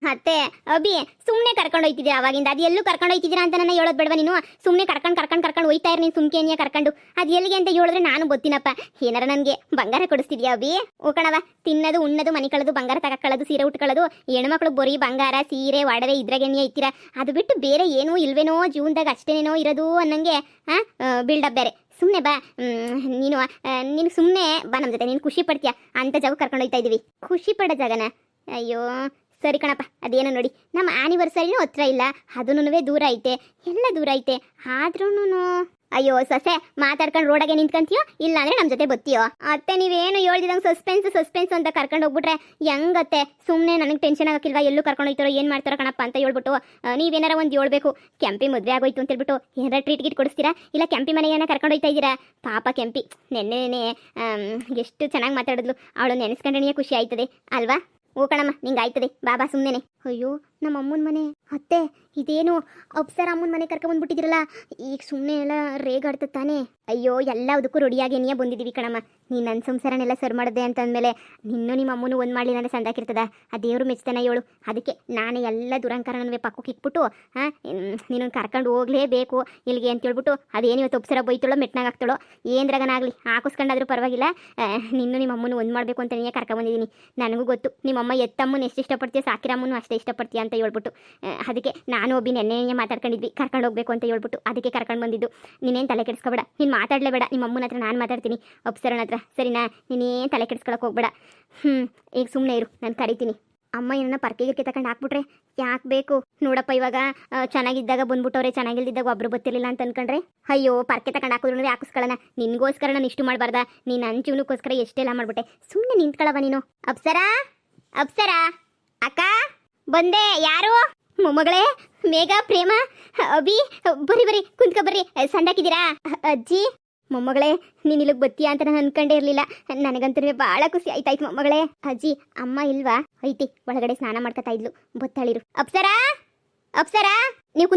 ಅತ್ತೆ ಅಭಿ ಸುಮ್ಮನೆ ಕರ್ಕೊಂಡು ಹೋಯ್ತಿದ್ದೀರಾ ಅವಾಗಿಂದ ಅದು ಎಲ್ಲೂ ಕರ್ಕೊಂಡು ಹೋಯ್ತಿದ್ದೀರಾ ಅಂತ ನನ್ನ ಹೇಳೋದು ಬೇಡವಾ ನೀನು ಸುಮ್ಮನೆ ಕರ್ಕೊಂಡು ಹೋಯ್ತಾ ಇರಿ ನೀನು ಸುಮ್ಕೇನಿಯ ಕರ್ಕೊಂಡು ಅದು ಎಲ್ಲಿಗೆ ಅಂತ ಹೇಳಿದ್ರೆ ನಾನು ಗೊತ್ತಿನಪ್ಪ ಏನಾರ ನನಗೆ ಬಂಗಾರ ಕೊಡಿಸ್ತಿದ್ಯಾ ಅಭಿ ಓಕಣವ ತಿನ್ನೋದು ಉಣ್ಣೋದು ಮನೆ ಕಳೆದು ಬಂಗಾರ ತಗೊಳ್ಳೋದು ಸೀರೆ ಉಟ್ಕೊಳ್ಳೋದು ಹೆಣ್ಮಕ್ಳು ಬರೀ ಬಂಗಾರ ಸೀರೆ ಒಡವೆ ಇದ್ರಾಗೇನೇ ಇತ್ತೀರಾ ಅದು ಬಿಟ್ಟು ಬೇರೆ ಏನೂ ಇಲ್ವೇನೋ ಜೀವನದಾಗ ಅಷ್ಟೇನೇನೋ ಇರೋದು ಅನ್ನಂಗೆ ಬಿಲ್ಡಪ್ ಬೇರೆ ಸುಮ್ಮನೆ ಬಾ ನೀನು ಸುಮ್ಮನೆ ಬಾ ನಮ್ಮ ಜೊತೆ ನೀನು ಖುಷಿ ಪಡ್ತೀಯಾ ಅಂತ ಜಾಗ ಕರ್ಕೊಂಡು ಹೋಯ್ತಾ ಇದೀವಿ ಖುಷಿ ಪಡೋ ಜಾಗನ ಅಯ್ಯೋ ಸರಿ ಕಣಪ್ಪ ಅದೇನೋ ನೋಡಿ ನಮ್ಮ ಆನಿವರ್ಸರಿನೂ ಹತ್ರ ಇಲ್ಲ ಅದೂ ದೂರ ಐತೆ ಎಲ್ಲ ದೂರ ಐತೆ ಆದ್ರೂ ಅಯ್ಯೋ ಸೊಸೆ ಮಾತಾಡ್ಕೊಂಡು ರೋಡಾಗೆ ನಿಂತ್ಕೊಂತೀಯೋ ಇಲ್ಲ ಅಂದ್ರೆ ನಮ್ಮ ಜೊತೆ ಬತ್ತೀಯೋ ಅತ್ತೆ ನೀವೇನು ಹೇಳ್ದಿದಂಗೆ ಸಸ್ಪೆನ್ಸ್ ಅಂತ ಕರ್ಕೊಂಡು ಹೋಗ್ಬಿಟ್ರೆ ಹೆಂಗತ್ತೆ ಸುಮ್ಮನೆ ನನಗೆ ಟೆನ್ಷನ್ ಆಗಕ್ಕಿಲ್ವಾ ಎಲ್ಲೂ ಕರ್ಕೊಂಡು ಹೋಗ್ತಾರೋ ಏನು ಮಾಡ್ತಾರೋ ಕಣಪ್ಪ ಅಂತ ಹೇಳ್ಬಿಟ್ಟು ನೀವೇನಾರ ಒಂದು ಹೇಳ್ಬೇಕು ಕೆಂಪಿ ಮದುವೆ ಆಗೋಯ್ತು ಅಂತ ಹೇಳ್ಬಿಟ್ಟು ಏನಾರ ಟ್ರೀಟ್ ಗಿಟ್ ಕೊಡಿಸ್ತೀರಾ ಇಲ್ಲ ಕೆಂಪಿ ಮನೆಗೆ ಕರ್ಕೊಂಡು ಹೋಗ್ತಾ ಇದ್ದೀರಾ ಪಾಪ ಕೆಂಪಿ ನೆನ್ನೆ ಎಷ್ಟು ಚೆನ್ನಾಗಿ ಮಾತಾಡಿದ್ಲು ಅವಳು ನೆನೆಸ್ಕೊಂಡ್ರೆ ಖುಷಿ ಆಯ್ತದೆ ಅಲ್ವಾ ಓ ಕಣಮ್ಮ ನಿಂಗೆ ಆಯ್ತದೆ ಬಾಬಾ ಸುಮ್ಮನೆ ಅಯ್ಯೋ ನಮ್ಮ ಅಮ್ಮನ ಮನೆ ಅತ್ತೆ ಇದೇನು ಅಪ್ಸರ ಅಮ್ಮನ ಮನೆ ಕರ್ಕೊಂಡ್ಬಂದ್ಬಿಟ್ಟಿದ್ದೀರಲ್ಲ ಈಗ ಸುಮ್ಮನೆ ಎಲ್ಲ ರೇಗಾಡ್ತದೆ ತಾನೇ ಅಯ್ಯೋ ಎಲ್ಲದಕ್ಕೂ ರೆಡಿಯಾಗಿ ನೀಯೇ ಬಂದಿದ್ದೀವಿ ಕಣಮ್ಮ ನೀನು ನನ್ನ ಸಂಸಾರನೆಲ್ಲ ಸರ್ ಮಾಡಿದೆ ಅಂತಂದಮೇಲೆ ನಿನ್ನೂ ನಿಮ್ಮ ಅಮ್ಮನೂ ಒಂದು ಮಾಡಲಿ ನನಗೆ ಸಂದಾಕಿರ್ತದ ಆ ದೇವರು ಮೆಚ್ತಾನೆ ಹೇಳು ಅದಕ್ಕೆ ನಾನು ಎಲ್ಲ ದುರಂಕಾರನೂ ಪಕ್ಕಕ್ಕೆ ಇಟ್ಬಿಟ್ಟು ನೀನು ಕರ್ಕೊಂಡು ಹೋಗಲೇಬೇಕು ಇಲ್ಲಿಗೆ ಅಂತ ಹೇಳ್ಬಿಟ್ಟು ಅದೇನು ಇವತ್ತು ಅಪ್ಸರ ಬೈತಾಳೋ ಮೆಟ್ನಾಗ ಹಾಕ್ತಾಳೋ ಏನ್ರಾಗನಾಗಲಿ ಹಾಕಿಸ್ಕೊಂಡಾದ್ರೂ ಪರವಾಗಿಲ್ಲ ನಿನ್ನೂ ನಿಮ್ಮ ಅಮ್ಮನೂ ಒಂದು ಮಾಡಬೇಕು ಅಂತ ನೀನೇ ಕರ್ಕೊಂಬಂದಿದ್ದೀನಿ ನನಗೂ ಗೊತ್ತು ನಿಮ್ಮಮ್ಮ ಎತ್ತಮ್ಮನ ಎಷ್ಟು ಇಷ್ಟಪಡ್ತೀಯ ಸಾಕಿರಮ್ಮನೂ ಅಷ್ಟೇ ಇಷ್ಟಪಡ್ತೀಯ ಅಂತ ಹೇಳ್ಬಿಟ್ಟು ಅದಕ್ಕೆ ನಾನು ಒಬ್ಬಿ ನೆನ್ನೆ ಮಾತಾಡ್ಕೊಂಡಿದ್ವಿ ಕರ್ಕೊಂಡು ಹೋಗ್ಬೇಕು ಅಂತ ಹೇಳ್ಬಿಟ್ಟು ಅದಕ್ಕೆ ಕರ್ಕೊಂಡು ಬಂದಿದ್ದು ನೀನೇನು ತಲೆ ಕೆಡಿಸ್ಕೊಬೇಡ ನೀನು ಮಾತಾಡಲೇಬೇಡ ನಿಮ್ಮ ಅಮ್ಮನ ಹತ್ರ ನಾನು ಮಾತಾಡ್ತೀನಿ ಅಪ್ಸರನ ಹತ್ರ ಸರಿನಾ ನೀನೇನು ತಲೆ ಕೆಡಿಸ್ಕೊಳಕ್ಕೆ ಹೋಗ್ಬೇಡ ಈಗ ಸುಮ್ಮನೆ ಇರು ನಾನು ಕರಿತೀನಿ ಅಮ್ಮ ಏನನ್ನ ಪರ್ಕೆಗಿರ್ಕೆ ತಗೊಂಡು ಹಾಕ್ಬಿಟ್ರೆ ಯಾಕೆ ಬೇಕು ನೋಡಪ್ಪ ಇವಾಗ ಚೆನ್ನಾಗಿದ್ದಾಗ ಬಂದ್ಬಿಟ್ಟವ್ರೆ ಚೆನ್ನಾಗಿಲ್ದಿದ್ದಾಗ ಒಬ್ರು ಗೊತ್ತಿರಲಿಲ್ಲ ಅಂತ ಅನ್ಕೊಂಡ್ರೆ ಅಯ್ಯೋ ಪರ್ಕೆ ತಗೊಂಡು ಹಾಕಿದ್ರು ಹಾಕಿಸ್ಕೊಳ್ಳೋಣ ನಿನ್ಗೋಸ್ಕರ ನಾನು ಇಷ್ಟು ಮಾಡಬಾರ್ದ ನೀನು ನನ್ನ ಜೀವನಕ್ಕೋಸ್ಕರ ಎಷ್ಟೆಲ್ಲ ಮಾಡ್ಬಿಟ್ಟೆ ಸುಮ್ಮನೆ ನಿಂತ್ಕೊಳ್ಳವ ನೀನು ಅಪ್ಸರಾ ಅಕ್ಕ ಬಂದೆ ಯಾರು ಮೊಮ್ಮಗಳೇ ಮೇಘ ಪ್ರೇಮ ಅಭಿ ಬರ್ರಿ ಕುಂತ್ಕೊ ಬರ್ರಿ ಸಂದಾಕಿದ್ದೀರಾ ಅಜ್ಜಿ ಮೊಮ್ಮಗಳೇ ನೀನು ಇಲ್ಲಿಗೆ ಬತ್ತೀಯ ಅಂತ ನಾನು ಅನ್ಕೊಂಡೇ ಇರಲಿಲ್ಲ ನನಗಂತೂ ಭಾಳ ಖುಷಿ ಆಯ್ತಾಯ್ತು ಮೊಮ್ಮಗಳೇ ಅಜ್ಜಿ ಅಮ್ಮ ಇಲ್ವಾ ಐತಿ ಒಳಗಡೆ ಸ್ನಾನ ಮಾಡ್ಕೊತಾ ಇದ್ಲು ಬತ್ತಾಳಿರು ಅಪ್ಸರಾ ನೀವು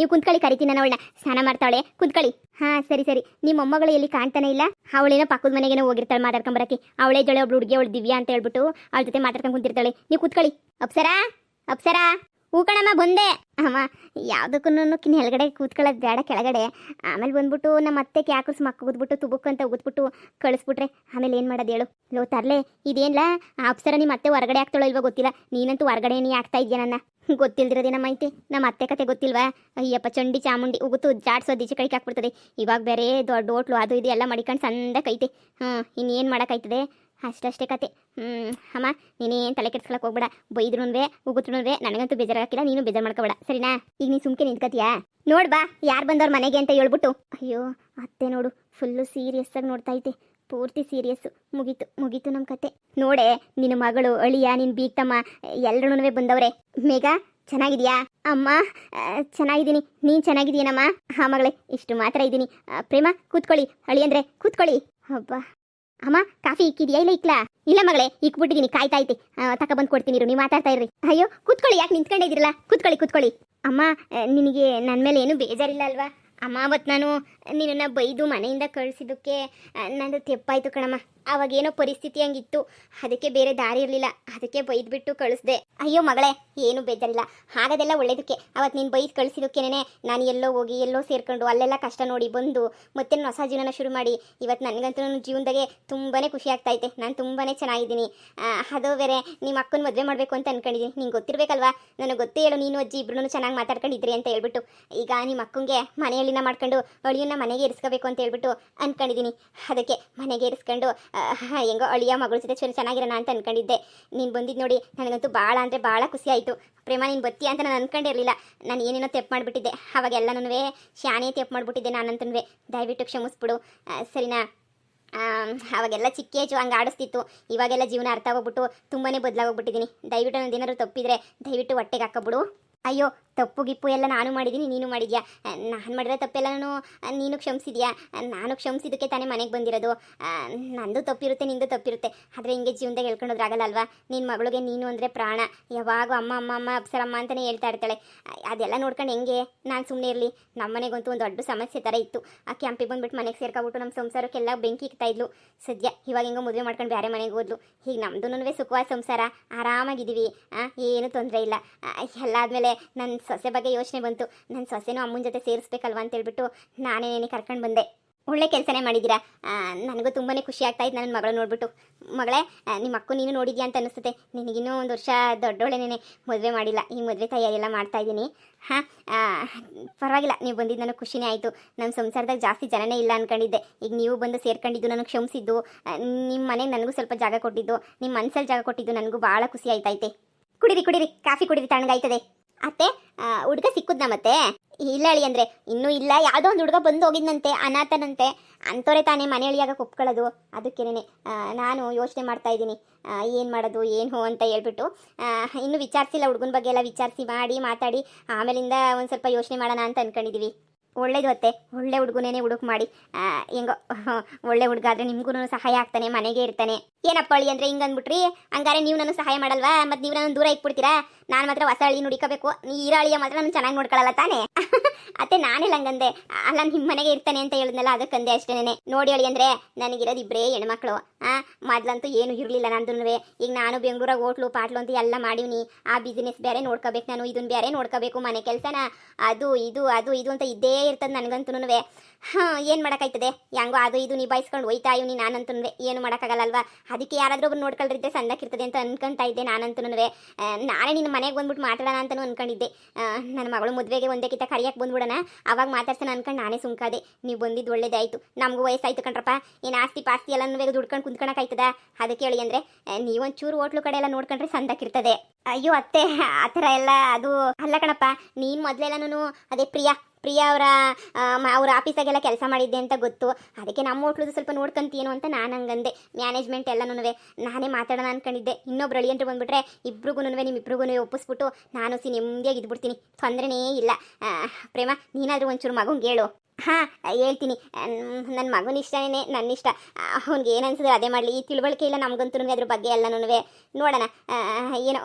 ಕುಂತ್ಕೊಳ್ಳಿ ಕರಿತೀನಿ ನಾನು ಅವಳನ್ನ ಸ್ನಾನ ಮಾಡ್ತಾವಳೆ ಕುಂತ್ಕೊಳ್ಳಿ ಹಾಂ ಸರಿ ನಿಮ್ಮ ಮೊಮ್ಮಗಳು ಎಲ್ಲಿ ಕಾಣ್ತಾನೆ ಇಲ್ಲ ಅವಳೇನೋ ಪಕ್ಕದ ಮನೆಗೇನೋ ಹೋಗಿರ್ತಾಳೆ ಮಾತಾಡ್ಕೊಂಬರಕ್ಕೆ ಅವಳೇ ಜೊಳೆ ಒಬ್ಳು ಹುಡುಗಿ ಅವಳು ದಿವ್ಯಾ ಅಂತ ಹೇಳ್ಬಿಟ್ಟು ಅವಳ ಜೊತೆ ಮಾತಾಡ್ಕೊಂಡು ಕುಂತಿರ್ತಾಳೆ ನೀವು ಕುತ್ಕೊಳ್ಳಿ ಅಪ್ಸರಾ ಹೂಕಣಮ್ಮ ಬಂದೆ ಅಮ್ಮ ಯಾವುದಕ್ಕೂ ಕೆಳಗಡೆ ಕೂತ್ಕೊಳ್ಳೋದು ಬೇಡ ಕೆಳಗಡೆ ಆಮೇಲೆ ಬಂದ್ಬಿಟ್ಟು ನಮ್ಮ ಅತ್ತೆಗೆ ಯಾಕಸ್ ಮಕ್ಕ ಉದ್ಬಿಟ್ಟು ತುಬುಕ್ಕಂತ ಉದ್ಬಿಟ್ಟು ಕಳಿಸ್ಬಿಟ್ರೆ ಆಮೇಲೆ ಏನು ಮಾಡೋದು ಹೇಳು ಲೋ ತರ್ಲೆ ಇದೇನಿಲ್ಲ ಆ ಅಪ್ಸರ ನಿಮ್ಮ ಅತ್ತೆ ಹೊರಗಡೆ ಆಗ್ತಾಳೋ ಇಲ್ವೋ ಗೊತ್ತಿಲ್ಲ ನೀನಂತೂ ಹೊರಗಡೆ ನೀ ಆಗ್ತಾ ಇದೆಯಾ ನನ್ನ ಗೊತ್ತಿಲ್ದಿರೋದೇನಮ್ಮ ಐತೆ ನಮ್ಮ ಅತ್ತೆ ಕತೆ ಗೊತ್ತಿಲ್ವಾ ಅಯ್ಯಪ್ಪ ಚಂಡಿ ಚಾಮುಂಡಿ ಉಗುತ್ತು ಜಾಡ್ಸೋದು ಈಚೆ ಕೈಗೆ ಹಾಕ್ಬಿಡ್ತದೆ ಇವಾಗ ಬೇರೆ ದೊಡ್ಡ ಹೋಟ್ಲು ಅದು ಇದು ಎಲ್ಲ ಮಡಿಕೊಂಡು ಸಂದಕ್ಕೈತೆ ಇನ್ನೇನು ಮಾಡೋಕ್ಕಾಯ್ತದೆ ಅಷ್ಟೇ ಕತೆ ಅಮ್ಮ ನೀನೇನು ತಲೆ ಕೆಡ್ಸ್ಕೊಳಕ್ಕೆ ಹೋಗ್ಬೇಡ ಬೈದ್ರೂ ಉಗುತ್ರೂ ನನಗಂತೂ ಬೇಜಾರಾಗಿಲ್ಲ ನೀನು ಬೇಜಾರು ಮಾಡ್ಕೋಬೇಡ ಸರಿನಾ ಈಗ ನೀನು ಸುಮ್ಕೆ ನಿಂತ್ಕತಿಯಾ ನೋಡ್ಬಾ ಯಾರು ಬಂದವ್ರ ಮನೆಗೆ ಅಂತ ಹೇಳ್ಬಿಟ್ಟು ಅಯ್ಯೋ ಅತ್ತೆ ನೋಡು ಫುಲ್ಲು ಸೀರಿಯಸ್ ಆಗಿ ನೋಡ್ತಾ ಐತೆ ಪೂರ್ತಿ ಸೀರಿಯಸ್ಸು ಮುಗೀತು ನಮ್ಮ ಕತೆ ನೋಡೆ ನಿನ್ನ ಮಗಳು ಅಳಿಯ ನಿನ್ನ ಬೀಗ್ತಮ್ಮ ಎಲ್ಲರೂ ಬಂದವ್ರೆ ಮೇಘ ಚೆನ್ನಾಗಿದೆಯಾ ಅಮ್ಮ ಚೆನ್ನಾಗಿದ್ದೀನಿ ನೀನು ಚೆನ್ನಾಗಿದೀನಮ್ಮ ಹಾಂ ಮಗಳೇ ಇಷ್ಟು ಮಾತ್ರ ಇದ್ದೀನಿ ಪ್ರೇಮ ಕೂತ್ಕೊಳ್ಳಿ ಅಳಿ ಅಂದರೆ ಕೂತ್ಕೊಳ್ಳಿ ಹಬ್ಬ ಅಮ್ಮ ಕಾಫಿ ಇಕ್ಕಿದ್ಯಾ ಇಲ್ಲ ಮಗಳೇ ಇಕ್ಬಿಟ್ಟಿದ್ದೀನಿ ಕಾಯ್ತಾ ಐತಿ ತಗೊಬಂದು ಕೊಡ್ತೀನಿ ನೀವು ಮಾತಾಡ್ತಾ ಇರ್ರಿ ಅಯ್ಯೋ ಕೂತ್ಕೊಳ್ಳಿ ಯಾಕೆ ನಿಂತ್ಕೊಂಡಿದ್ದೀರಲ್ಲ ಕೂತ್ಕೊಳ್ಳಿ ಅಮ್ಮ ನಿನಗೆ ನನ್ನ ಮೇಲೆ ಏನು ಬೇಜಾರಿಲ್ಲ ಅಲ್ವಾ ಅಮ್ಮ ಅವತ್ತು ನಾನು ನಿನ್ನನ್ನು ಬೈದು ಮನೆಯಿಂದ ಕಳಿಸಿದ್ದಕ್ಕೆ ನಂದು ತೆಪ್ಪಾಯಿತು ಕಣಮ್ಮ ಅವಾಗೇನೋ ಪರಿಸ್ಥಿತಿ ಹಂಗಿತ್ತು ಅದಕ್ಕೆ ಬೇರೆ ದಾರಿ ಇರಲಿಲ್ಲ ಅದಕ್ಕೆ ಬೈದ್ಬಿಟ್ಟು ಕಳಿಸ್ದೆ ಅಯ್ಯೋ ಮಗಳೇ ಏನು ಬೇಜಾರಿಲ್ಲ ಹಾಗದೆಲ್ಲ ಒಳ್ಳೇದಕ್ಕೆ ಅವತ್ತು ನೀನು ಬೈದು ಕಳಿಸಿದಕ್ಕೇನೆ ನಾನು ಎಲ್ಲೋ ಹೋಗಿ ಎಲ್ಲೋ ಸೇರ್ಕೊಂಡು ಅಲ್ಲೆಲ್ಲ ಕಷ್ಟ ನೋಡಿ ಬಂದು ಮತ್ತೆ ಹೊಸ ಜೀವನ ಶುರು ಮಾಡಿ ಇವತ್ತು ನನಗಂತೂ ನನ್ನ ಜೀವನದಾಗೆ ತುಂಬಾ ಖುಷಿ ಆಗ್ತಾಯಿದೆ ನಾನು ತುಂಬಾ ಚೆನ್ನಾಗಿದ್ದೀನಿ ಅದು ಬೇರೆ ನಿಮ್ಮ ಅಕ್ಕನ ಮದುವೆ ಮಾಡಬೇಕು ಅಂತ ಅನ್ಕೊಂಡಿದ್ದೀನಿ ನಿಂಗೆ ಗೊತ್ತಿರಬೇಕಲ್ವಾ ನನಗೆ ಗೊತ್ತೇ ಹೇಳು ನೀನು ಅಜ್ಜಿ ಇಬ್ರು ಚೆನ್ನಾಗಿ ಮಾತಾಡ್ಕೊಂಡಿದ್ರಿ ಅಂತ ಹೇಳ್ಬಿಟ್ಟು ಈಗ ನಿಮ್ಮ ಅಕ್ಕಂಗೆ ಮನೆಯಲ್ಲಿನ ಮಾಡ್ಕೊಂಡು ಅಳಿಯನ್ನ ಮನೆಗೆ ಇರಿಸ್ಕೋಬೇಕು ಅಂತ ಹೇಳ್ಬಿಟ್ಟು ಅನ್ಕೊಂಡಿದ್ದೀನಿ ಅದಕ್ಕೆ ಮನೆಗೆ ಇರಿಸ್ಕೊಂಡು ಹೆಂಗೋ ಅಳಿಯ ಮಗಳ ಜೊತೆ ಚೆನ್ನಾಗಿರೋಣ ಅಂತ ಅನ್ಕೊಂಡಿದ್ದೆ ನೀನು ಬಂದಿದ್ದು ನೋಡಿ ನನಗಂತೂ ಭಾಳ ಅಂದರೆ ಭಾಳ ಖುಷಿ ಆಯಿತು ಪ್ರೇಮ ನೀನು ಬತ್ತಿ ಅಂತ ನಾನು ಅನ್ಕೊಂಡಿರಲಿಲ್ಲ ನಾನು ಏನೇನೋ ತೆಪ್ಪು ಮಾಡಿಬಿಟ್ಟಿದ್ದೆ ಅವಾಗೆಲ್ಲನೂ ಶಾನೆ ತೆಪ್ಪು ಮಾಡಿಬಿಟ್ಟಿದ್ದೆ ನಾನಂತೂ ದಯವಿಟ್ಟು ಕ್ಷಮಿಸ್ಬಿಡು ಸರಿನಾ ಅವಾಗೆಲ್ಲ ಚಿಕ್ಕ ಏಜು ಹಂಗೆ ಆಡಿಸ್ತಿತ್ತು ಇವಾಗೆಲ್ಲ ಜೀವನ ಅರ್ಥ ಆಗೋಗ್ಬಿಟ್ಟು ತುಂಬಾ ಬದಲಾಗೋಗ್ಬಿಟ್ಟಿದ್ದೀನಿ ದಯವಿಟ್ಟು ನಾನು ಏನಾದ್ರು ತಪ್ಪಿದ್ರೆ ದಯವಿಟ್ಟು ಹೊಟ್ಟೆಗೆ ಹಾಕೋಬಿಡು ಅಯ್ಯೋ ತಪ್ಪು ಗಿಪ್ಪು ಎಲ್ಲ ನಾನು ಮಾಡಿದ್ದೀನಿ, ನೀನು ಮಾಡಿದ್ಯಾ. ನಾನು ಮಾಡಿರೋ ತಪ್ಪೆಲ್ಲನೂ ನೀನು ಕ್ಷಮಿಸಿದ್ಯಾ. ನಾನು ಕ್ಷಮಿಸಿದ್ದಕ್ಕೆ ತಾನೇ ಮನೆಗೆ ಬಂದಿರೋದು. ನಂದು ತಪ್ಪಿರುತ್ತೆ, ನಿಂದು ತಪ್ಪಿರುತ್ತೆ. ಆದರೆ ಹಿಂಗೆ ಜೀವನದಾಗ ಹೇಳ್ಕೊಂಡೋದ್ರಾಗಲ್ಲ ಅಲ್ವಾ. ನಿನ್ನ ಮಗಳಿಗೆ ನೀನು ಅಂದರೆ ಪ್ರಾಣ. ಯಾವಾಗ ಅಮ್ಮ ಅಮ್ಮ ಅಮ್ಮ ಅಪ್ಸರಮ್ಮ ಅಂತಲೇ ಹೇಳ್ತಾ ಇರ್ತಾಳೆ. ಅದೆಲ್ಲ ನೋಡ್ಕೊಂಡು ಹೆಂಗೆ ನಾನು ಸುಮ್ಮನೆ ಇರಲಿ. ನಮ್ಮ ಮನೆಗಂತೂ ಒಂದು ದೊಡ್ಡ ಸಮಸ್ಯೆ ಥರ ಇತ್ತು. ಆ ಕ್ಯಾಂಪಿಗೆ ಬಂದುಬಿಟ್ಟು ಮನೆಗೆ ಸೇರ್ಕೊಬಿಟ್ಟು ನಮ್ಮ ಸಂಸಾರಕ್ಕೆಲ್ಲ ಬೆಂಕಿ ಇಕ್ತಾ ಇದ್ಲು. ಸದ್ಯ ಇವಾಗ ಹಿಂಗೆ ಮದುವೆ ಮಾಡ್ಕೊಂಡು ಬೇರೆ ಮನೆಗೆ ಹೋದ್ಲು. ಈಗ ನಮ್ಮದು ಸುಖವಾದ ಸಂಸಾರ, ಆರಾಮಾಗಿದ್ದೀವಿ. ಏನೂ ತೊಂದರೆ ಇಲ್ಲ. ಎಲ್ಲ ಆದಮೇಲೆ ನನ್ನ ಸೊಸೆ ಬಗ್ಗೆ ಯೋಚನೆ ಬಂತು. ನನ್ನ ಸೊಸೆನೂ ಅಮ್ಮನ ಜೊತೆ ಸೇರಿಸ್ಬೇಕಲ್ವ ಅಂತೇಳ್ಬಿಟ್ಟು ನಾನೇನೇನೆ ಕರ್ಕೊಂಡು ಬಂದೆ. ಒಳ್ಳೆ ಕೆಲಸನೇ ಮಾಡಿದ್ದೀರಾ. ನನಗೂ ತುಂಬಾ ಖುಷಿ ಆಗ್ತಾಯಿತ್ತು ನನ್ನ ಮಗಳು ನೋಡ್ಬಿಟ್ಟು. ಮಗಳೇ, ನಿಮ್ಮ ಅಕ್ಕ ನೀನು ನೋಡಿದ್ಯಾ ಅಂತ ಅನಿಸುತ್ತೆ. ನಿನಗಿನ್ನೂ ಒಂದು ವರ್ಷ ದೊಡ್ಡೋಳೆನೇ, ಮದುವೆ ಮಾಡಿಲ್ಲ. ಈ ಮದುವೆ ತಯಾರಿಯೆಲ್ಲ ಮಾಡ್ತಾಯಿದ್ದೀನಿ. ಹಾಂ, ಪರವಾಗಿಲ್ಲ, ನೀವು ಬಂದಿದ್ದು ನನಗೆ ಖುಷಿನೇ ಆಯಿತು. ನಮ್ಮ ಸಂಸಾರದಾಗ ಜಾಸ್ತಿ ಜನನೇ ಇಲ್ಲ ಅಂದ್ಕೊಂಡಿದ್ದೆ. ಈಗ ನೀವು ಬಂದು ಸೇರ್ಕೊಂಡಿದ್ದು, ನನಗೆ ಕ್ಷಮಿಸಿದ್ದು, ನಿಮ್ಮ ಮನೆಗೆ ನನಗೂ ಸ್ವಲ್ಪ ಜಾಗ ಕೊಟ್ಟಿದ್ದು, ನಿಮ್ಮ ಮನಸ್ಸಲ್ಲಿ ಜಾಗ ಕೊಟ್ಟಿದ್ದು ನನಗೂ ಭಾಳ ಖುಷಿ ಆಯ್ತೈತೆ. ಕುಡೀರಿ, ಕಾಫಿ ಕುಡೀರಿ, ತಣ್ಣಗಾಯ್ತದೆ. ಅತ್ತೆ, ಹುಡುಗ ಸಿಕ್ಕುದ್ನ ಮತ್ತೆ? ಇಲ್ಲ ಅಳಿ ಅಂದರೆ ಇನ್ನೂ ಇಲ್ಲ. ಯಾವುದೋ ಒಂದು ಹುಡುಗ ಬಂದು ಹೋಗಿದ್ನಂತೆ, ಅನಾಥನಂತೆ. ಅಂಥವ್ರೆ ತಾನೇ ಮನೆ ಅಳಿಯಾಗ ಒಪ್ಕೊಳ್ಳೋದು. ಅದಕ್ಕೇನೆ ನಾನು ಯೋಚನೆ ಮಾಡ್ತಾ ಇದ್ದೀನಿ, ಏನು ಮಾಡೋದು ಏನು ಅಂತ ಹೇಳ್ಬಿಟ್ಟು. ಇನ್ನೂ ವಿಚಾರಿಸಿಲ್ಲ, ಹುಡುಗನ ಬಗ್ಗೆ ಎಲ್ಲ ವಿಚಾರಿಸಿ ಮಾಡಿ ಮಾತಾಡಿ ಆಮೇಲಿಂದ ಒಂದು ಸ್ವಲ್ಪ ಯೋಚನೆ ಮಾಡೋಣ ಅಂತ ಅಂದ್ಕೊಂಡಿದ್ದೀವಿ. ಒಳ್ಳೇದು ಅತ್ತೆ, ಒಳ್ಳೆ ಹುಡುಗನೇ ಹುಡುಕ್ ಮಾಡಿ. ಹೆಂಗೋ ಒಳ್ಳೆ ಹುಡುಗ ಆದರೆ ನಿಮಗೂ ಸಹಾಯ ಆಗ್ತಾನೆ, ಮನೆಗೆ ಇರ್ತಾನೆ. ಏನಪ್ಪ ಅಳಿ ಅಂದರೆ ಹಿಂಗೆ ಅಂದ್ಬಿಟ್ರಿ? ಹಂಗಾರೆ ನೀವು ನನಗೆ ಸಹಾಯ ಮಾಡಲ್ವಾ? ಮತ್ತು ನೀವು ನನ್ನ ದೂರ ಇಟ್ಬಿಡ್ತೀರಾ? ನಾನು ಮಾತ್ರ ಹೊಸ ಹಳ್ಳಿ ನುಡಿಕೋಬೇಕು, ಈ ಹಳ್ಳಿಯ ಮಾತ್ರ ನಾನು ಚೆನ್ನಾಗಿ ನೋಡ್ಕೊಳ್ಳಲ್ಲ ತಾನೇ? ಅತ್ತೆ, ನಾನೆಲ್ಲ ಹಂಗಂದೆ. ಅಲ್ಲ, ನಿಮ್ಮ ಮನೆಗೆ ಇರ್ತಾನೆ ಅಂತ ಹೇಳಿದ್ನಲ್ಲ, ಅದಕ್ಕಂದೆ ಅಷ್ಟೇನೆ. ನೋಡಿ ಅಳಿ ಅಂದರೆ ನನಗಿರೋದು ಇಬ್ಬರೇ ಹೆಣ್ಮಕ್ಳು. ಮೊದ್ಲಂತೂ ಏನು ಇರಲಿಲ್ಲ ನಂದು. ಈಗ ನಾನು ಬೆಂಗಳೂರಾಗ ಹೋಟ್ಲು ಪಾಟ್ಲು ಅಂತ ಎಲ್ಲ ಮಾಡೀನಿ. ಆ ಬಿಸ್ನೆಸ್ ಬೇರೆ ನೋಡ್ಕೋಬೇಕು ನಾನು, ಇದನ್ನ ಬೇರೆ ನೋಡ್ಕೋಬೇಕು, ಮನೆ ಕೆಲಸನ ಅದು ಇದು ಅಂತ ಇದ್ದೇ ಇರ್ತದೆ ನನಗಂತೂ. ಏನು ಮಾಡೋಕ್ಕಾಯ್ತದೆ? ಹೆಂಗೋ ಅದು ಇದು ನಿಭಾಯಿಸ್ಕೊಂಡು ಹೋಯ್ತಾ ಇವ್ನಿ ನಾನಂತೂ. ಏನು ಮಾಡೋಕ್ಕಾಗಲ್ಲಲ್ವಾ? ಅದಕ್ಕೆ ಯಾರಾದರೂ ಒಬ್ಬರು ನೋಡ್ಕೊಳ್ರಿದ್ದೆ ಸಂದಾಕಿರ್ತದೆ ಅಂತ ಅನ್ಕೊಂತಾ ಇದ್ದೆ ನಾನಂತೂ. ನಾನೇ ನಿನ್ನ ಮನೆಗೆ ಬಂದ್ಬಿಟ್ಟು ಮಾತಾಡೋಣ ಅಂತಲೂ ಅನ್ಕೊಂಡಿದ್ದೆ. ನನ್ನ ಮಗಳು ಮದುವೆಗೆ ಒಂದೇ ಕಿತ್ತ ಕರಿಯಕ್ಕೆ ಬಂದ್ಬಿಡೋಣ, ಅವಾಗ ಮಾತಾಡ್ಸೋಣ ಅನ್ಕೊಂಡು ನಾನೇ ಸುಮ್ಕಾದೆ. ನೀವು ಬಂದಿದ್ದು ಒಳ್ಳೇದೇ ಆಯಿತು. ನಮಗೂ ವಯಸ್ಸಾಯ್ತು ಕಣ್ರಪ್ಪ. ಏನು ಆಸ್ತಿ ಪಾಸ್ತಿ ಎಲ್ಲನೂ ದುಡ್ಕೊಂಡು ಕುಂತ್ಕೊಳಕ್ಕಾಯ್ತದ? ಅದಕ್ಕೆ ಹೇಳಿ ಅಂದರೆ ನೀವೊಂಚೂರು ಹೋಟ್ಲು ಕಡೆ ಎಲ್ಲ ನೋಡ್ಕೊಂಡ್ರೆ ಸಂದಾಕಿರ್ತದೆ. ಅಯ್ಯೋ ಅತ್ತೆ, ಆ ಥರ ಎಲ್ಲ ಅದು ಅಲ್ಲ ಕಣಪ್ಪ. ನೀನು ಮೊದಲೆಲ್ಲನೂ ಅದೇ ಪ್ರಿಯಾ ಅವ್ರ ಆಫೀಸಾಗೆಲ್ಲ ಕೆಲಸ ಮಾಡಿದ್ದೆ ಅಂತ ಗೊತ್ತು. ಅದಕ್ಕೆ ನಮ್ಮ ಹೋಟ್ಲದು ಸ್ವಲ್ಪ ನೋಡ್ಕೊಂತೀನೋ ಅಂತ ನಾನು ಹಂಗಂದೆ. ಮ್ಯಾನೇಜ್ಮೆಂಟ್ ಎಲ್ಲನೂ ನಾನೇ ಮಾತಾಡೋಣ ಅನ್ಕೊಂಡಿದ್ದೆ. ಇನ್ನೊಬ್ರು ಅಳಿಯಂದ್ರು ಬಂದುಬಿಟ್ರೆ ಇಬ್ರಿಗೂ ನಿಮ್ಮಿಬ್ರಿಗೂ ಒಪ್ಪಿಸ್ಬಿಟ್ಟು ನಾನು ನೆಮ್ಮದಿಯಾಗಿ ಇದ್ಬಿಡ್ತೀನಿ, ತೊಂದರೆನೇ ಇಲ್ಲ. ಪ್ರೇಮ, ನೀನಾದರೂ ಒಂಚೂರು ಮಗಂಗೆ ಹೇಳು. ಹಾಂ, ಹೇಳ್ತೀನಿ. ನನ್ನ ಮಗನ ಇಷ್ಟನೇ, ನನ್ನ ಇಷ್ಟ. ಅವ್ನಿಗೆ ಏನು ಅನ್ಸಿದ್ರೆ ಅದೇ ಮಾಡಲಿ. ಈ ತಿಳುವಳಿಕೆ ಇಲ್ಲ ನಮಗಂತೂ ಅದ್ರ ಬಗ್ಗೆ ಎಲ್ಲನೂ. ನೋಡೋಣ, ಏನೋ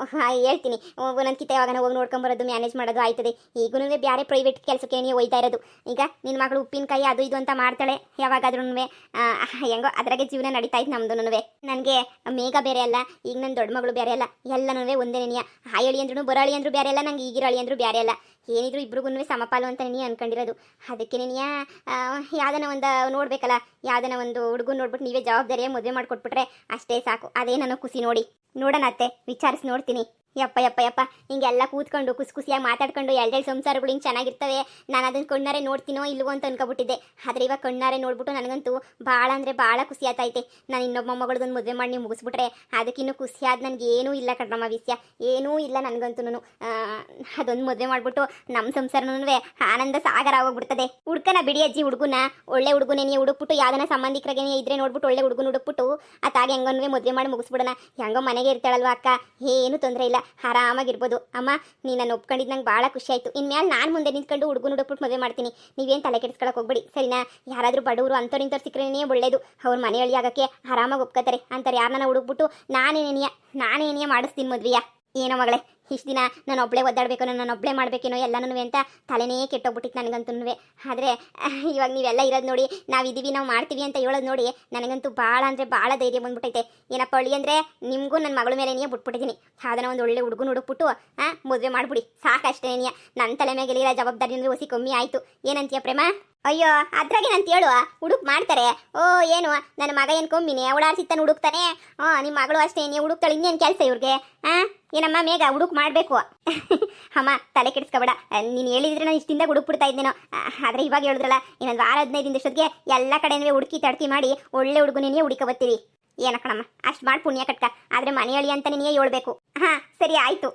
ಹೇಳ್ತೀನಿ. ಒಂದೊಂದು ಕಿತ್ತ ಯಾವಾಗ ಹೋಗಿ ನೋಡ್ಕೊಂಬರೋದು, ಮ್ಯಾನೇಜ್ ಮಾಡೋದು ಆಯ್ತದೆ. ಈಗೂ ಬೇರೆ ಪ್ರೈವೇಟ್ ಕೆಲಸಕ್ಕೆ ನೀವು ಹೋಯ್ತಾ ಇರೋದು. ಈಗ ನಿನ್ನ ಮಗಳು ಉಪ್ಪಿನಕಾಯಿ ಅದು ಇದು ಅಂತ ಮಾಡ್ತಾಳೆ ಯಾವಾಗಾದ್ರೂ. ಹೆಂಗೋ ಅದ್ರಾಗೆ ಜೀವನ ನಡೀತಾ ಇತ್ತು ನಮ್ದು. ನನಗೆ ಮೇಘ ಬೇರೆ ಅಲ್ಲ, ಈಗ ನನ್ನ ದೊಡ್ಡ ಮಗಳು ಬೇರೆ ಅಲ್ಲ, ಎಲ್ಲನೂ ಒಂದೇ ನೆನೆಯ. ಹಾಯಳಿ ಅಂದ್ರೂ ಬರೋಳಿ ಅಂದ್ರೂ ಬೇರೆ ಅಲ್ಲ, ನಂಗೆ ಈಗಿರೋಳಿ ಅಂದ್ರೂ ಬೇರೆ ಅಲ್ಲ. ಏನಿದ್ರು ಇಬ್ರಿಗೂ ಸಮಪಾಲು ಅಂತ ನೀ ಅನ್ಕೊಂಡಿರೋದು. ಅದಕ್ಕೆ ನೀನು ಯಾವ್ದನ ಒಂದು ನೋಡ್ಬೇಕಲ್ಲ, ಯಾವ್ದನ ಒಂದು ಹುಡುಗನ ನೋಡ್ಬಿಟ್ಟು ನೀವೇ ಜವಾಬ್ದಾರಿಯಾಗಿ ಮದುವೆ ಮಾಡಿಕೊಟ್ಬಿಟ್ರೆ ಅಷ್ಟೇ ಸಾಕು. ಅದೇ ನನಗೆ ಖುಷಿ. ನೋಡೋಣ ಅತ್ತೆ, ವಿಚಾರಿಸಿ ನೋಡ್ತೀನಿ. ಯಪ್ಪ ಹಿಂಗೆಲ್ಲ ಕೂತ್ಕೊಂಡು ಖುಷಿಯಾಗಿ ಮಾತಾಡ್ಕೊಂಡು ಎರಡೆರಡು ಸಂಸಾರಗಳು ಹಿಂಗೆ ಚೆನ್ನಾಗಿರ್ತವೆ. ನಾನು ಅದನ್ನು ಕಣ್ಣಾರೆ ನೋಡ್ತೀನೋ ಇಲ್ವೋ ಅಂತ ಅನ್ಕೊಬಿಟ್ಟಿದ್ದೆ. ಆದರೆ ಇವಾಗ ಕಣ್ಣಾರೆ ನೋಡ್ಬಿಟ್ಟು ನನಗಂತೂ ಭಾಳ ಅಂದರೆ ಭಾಳ ಖುಷಿ ಆಗ್ತೈತೆ. ನಾನು ಇನ್ನೊಬ್ಬ ಮಗಳದೊಂದು ಮದುವೆ ಮಾಡಿ ನೀವು ಮುಗಿಸ್ಬಿಟ್ರೆ ಅದಕ್ಕಿನ್ನೂ ಖುಷಿ ಆದ ನನಗೆ ಏನೂ ಇಲ್ಲ ಕಣ್ರಮ್ಮ. ವಿಷಯ ಏನೂ ಇಲ್ಲ ನನಗಂತೂ. ಅದೊಂದು ಮದುವೆ ಮಾಡಿಬಿಟ್ಟು ನಮ್ಮ ಸಂಸಾರನೂ ಆನಂದ ಸಾಗರ ಆಗೋಗ್ಬಿಡ್ತದೆ. ಹುಡ್ಕನ ಬಿಡಿ ಅಜ್ಜಿ, ಹುಡುಗನ ಒಳ್ಳೆ ಹುಡುಗನೇ ಹುಡುಕ್ಬಿಟ್ಟು ಯಾವ್ದನ ಸಂಬಂಧಿಕರಾಗೆ ಇದ್ರೆ ನೋಡ್ಬಿಟ್ಟು ಒಳ್ಳೆ ಹುಡುಗನ ಹುಡುಕ್ಬಿಟ್ಟು ಅತ್ತಾಗೆ ಹೆಂಗನ್ವೇ ಮದುವೆ ಮಾಡಿ ಮುಗಿಸ್ಬಿಡೋಣ. ಹೆಂಗೋ ಮನೆಗೆ ಇರ್ತಾಳಲ್ವ ಅಕ್ಕ, ಏನು ತೊಂದರೆ ಇಲ್ಲ, ಆರಾಮಾಗಿರ್ಬೋದು. ಅಮ್ಮ, ನೀನು ನಾನು ಒಪ್ಕೊಂಡಿದ್ದು ನಂಗೆ ಭಾಳ ಖುಷಿ ಆಯಿತು. ಇನ್ಮೇಲೆ ನಾನು ಮುಂದೆ ನಿಂತ್ಕೊಂಡು ಹುಡುಗನ ಹುಡುಕ್ಬಿಟ್ಟು ಮದುವೆ ಮಾಡ್ತೀನಿ. ನೀವೇನು ತಲೆ ಕೆಡಿಸ್ಕೊಳಕ್ಕೆ ಹೋಗ್ಬೇಡಿ, ಸರಿನಾ? ಯಾರಾದರೂ ಬಡವರು ಅಂಥವ್ರು ಸಿಕ್ಕರೇನೇ ಒಳ್ಳೇದು. ಅವ್ರ ಮನೆಯಲ್ಲಿ ಆಗೋಕ್ಕೆ ಆರಾಮಾಗಿ ಒಪ್ಕೋತಾರೆ ಅಂತಾರೆ. ಯಾರನ್ನ ಹುಡುಕ್ಬಿಟ್ಟು ನಾನೇನಿಯ ಮಾಡಿಸ್ತೀನಿ ಮದುವೆಯ. ಏನೋ ಮಗಳೇ, ಇಷ್ಟು ದಿನ ನಾನು ಒಬ್ಬಳೇ ಒದ್ದಾಡಬೇಕೇನೋ, ನಾನು ಒಬ್ಬಳೇ ಮಾಡಬೇಕೇನೋ ಎಲ್ಲನೂ ಅಂತ ತಲೆನೇ ಕೆಟ್ಟೋಗ್ಬಿಟ್ಟಿತ್ತು ನನಗಂತೂ. ಆದರೆ ಇವಾಗ ನೀವೆಲ್ಲ ಇರೋದು ನೋಡಿ, ನಾವಿದ್ದೀವಿ, ನಾವು ಮಾಡ್ತೀವಿ ಅಂತ ಹೇಳೋದು ನೋಡಿ ನನಗಂತೂ ಭಾಳ ಅಂದರೆ ಭಾಳ ಧೈರ್ಯ ಬಂದ್ಬಿಟ್ಟೈತೆ. ಏನಪ್ಪ ಅಳಿ ಅಂದರೆ ನಿಮಗೂ ನನ್ನ ಮಗಳ ಮೇಲೆ ಬಿಟ್ಬಿಟ್ಟಿದ್ದೀನಿ. ಅದನ್ನು ಒಂದು ಒಳ್ಳೆ ಹುಡುಗನ ಹುಡುಕ್ಬಿಟ್ಟು ಮದುವೆ ಮಾಡಿಬಿಡಿ, ಸಾಕಷ್ಟೇ. ನನ್ನ ತಲೆ ಮೇಲೆ ಇರೋ ಜವಾಬ್ದಾರಿ ಅಂದರೆ ಹೊಸಿ ಕಮ್ಮಿ ಆಯಿತು. ಏನಂತೀಯ ಪ್ರೇಮ? ಅಯ್ಯೋ, ಅದ್ರಾಗೆ ನಾನು ಹೇಳುವ ಹುಡುಕ್ ಮಾಡ್ತಾರೆ. ಓ, ಏನು ನನ್ನ ಮಗ ಏನು ಕಮ್ಮಿನೇ ಓಡಾಡ್ಸಿತ್ತಾನೆ ಹುಡುಕ್ತಾನೆ. ನಿಮ್ಮ ಮಗಳು ಅಷ್ಟೇ, ನೀವು ಹುಡುಕ್ತಾಳೆ, ಇನ್ನೇನು ಕೆಲಸ ಇವ್ರಿಗೆ? ಏನಮ್ಮ ಮೇಘ, ಹುಡುಕ್ ಮಾಡಬೇಕು. ಅಮ್ಮ, ತಲೆ ಕೆಡಿಸ್ಕೊಬೇಡ. ನೀನು ಹೇಳಿದ್ರೆ ನಾನು ಇಷ್ಟಿಂದ ಹುಡುಕ್ಬಿಡ್ತಾ ಇದ್ದೇನೋ. ಆದರೆ ಇವಾಗ ಹೇಳಿದ್ರಲ್ಲ, ಇನ್ನೊಂದು 6-15 ದಿನದಷ್ಟೊತ್ತಿಗೆ ಎಲ್ಲ ಕಡೆನೂ ಹುಡುಕಿ ತಡ್ಕಿ ಮಾಡಿ ಒಳ್ಳೆ ಹುಡುಗನೇ ಹುಡುಕ ಬರ್ತೀವಿ. ಏನಕ್ಕಣಮ್ಮ, ಅಷ್ಟು ಮಾಡಿ ಪುಣ್ಯ ಕಟ್ಕ. ಆದರೆ ಮನೆಯಳಿ ಅಂತ ನೀನೇ ಹೇಳ್ಬೇಕು. ಹಾಂ, ಸರಿ ಆಯಿತು.